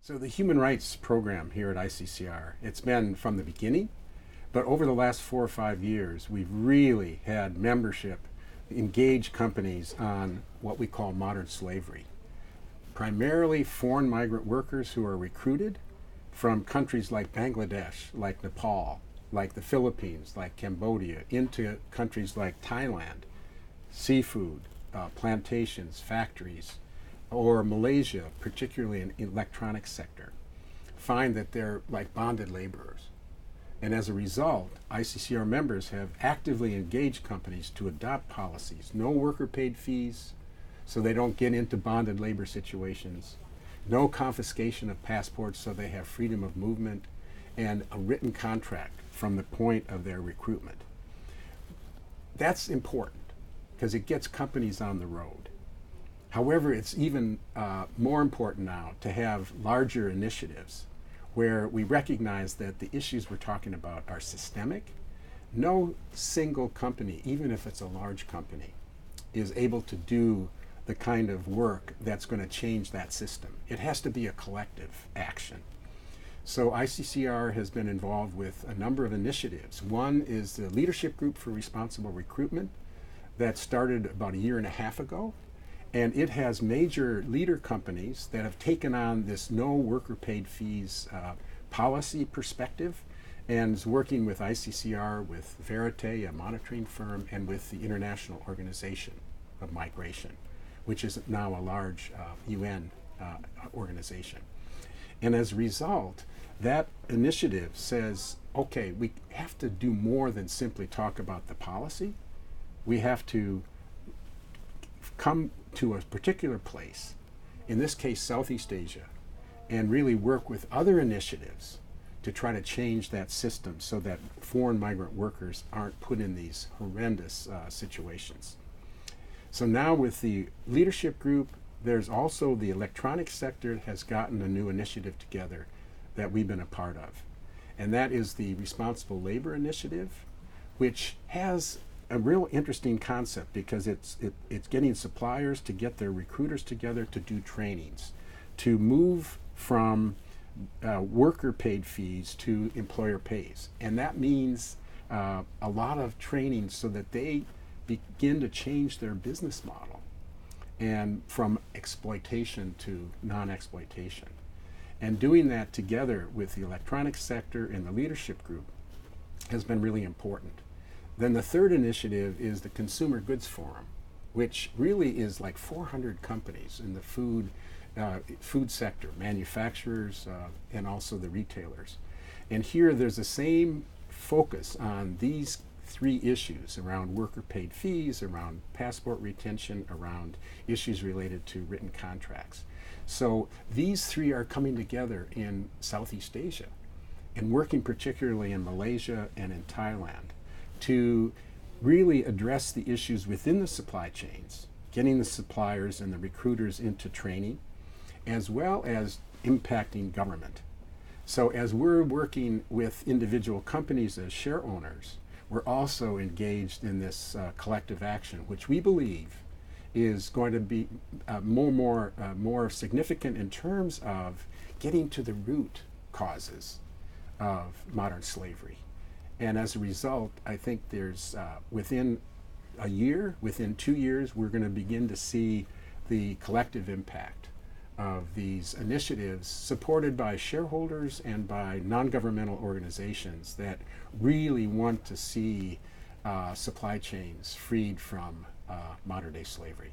So the human rights program here at ICCR, it's been from the beginning, but over the last 4 or 5 years, we've really had membership engage companies on what we call modern slavery. Primarily foreign migrant workers who are recruited from countries like Bangladesh, like Nepal, like the Philippines, like Cambodia, into countries like Thailand, seafood, plantations, factories, or Malaysia, particularly in the electronics sector, find that they're like bonded laborers. And as a result, ICCR members have actively engaged companies to adopt policies, no worker paid fees, so they don't get into bonded labor situations, no confiscation of passports so they have freedom of movement, and a written contract from the point of their recruitment. That's important because it gets companies on the road. However, it's even more important now to have larger initiatives where we recognize that the issues we're talking about are systemic. No single company, even if it's a large company, is able to do the kind of work that's going to change that system. It has to be a collective action. So ICCR has been involved with a number of initiatives. One is the Leadership Group for Responsible Recruitment that started about a year and a half ago. And it has major leader companies that have taken on this no worker paid fees policy perspective and is working with ICCR, with Verite, a monitoring firm, and with the International Organization of Migration, which is now a large UN organization. And as a result, that initiative says, okay, we have to do more than simply talk about the policy. We have to come to a particular place, in this case Southeast Asia, and really work with other initiatives to try to change that system so that foreign migrant workers aren't put in these horrendous situations. So now with the leadership group, there's also the electronic sector has gotten a new initiative together that we've been a part of. And that is the Responsible Labor Initiative, which has a real interesting concept because it's getting suppliers to get their recruiters together to do trainings, to move from worker paid fees to employer pays. And that means a lot of training so that they begin to change their business model and from exploitation to non-exploitation. And doing that together with the electronics sector and the leadership group has been really important. Then the third initiative is the Consumer Goods Forum, which really is like 400 companies in the food sector, manufacturers, and also the retailers. And here there's the same focus on these three issues around worker paid fees, around passport retention, around issues related to written contracts. So these three are coming together in Southeast Asia and working particularly in Malaysia and in Thailand to really address the issues within the supply chains, getting the suppliers and the recruiters into training, as well as impacting government. So as we're working with individual companies as share owners, we're also engaged in this collective action, which we believe is going to be more significant in terms of getting to the root causes of modern slavery. And as a result, I think there's within a year, within 2 years, we're going to begin to see the collective impact of these initiatives supported by shareholders and by non-governmental organizations that really want to see supply chains freed from modern-day slavery.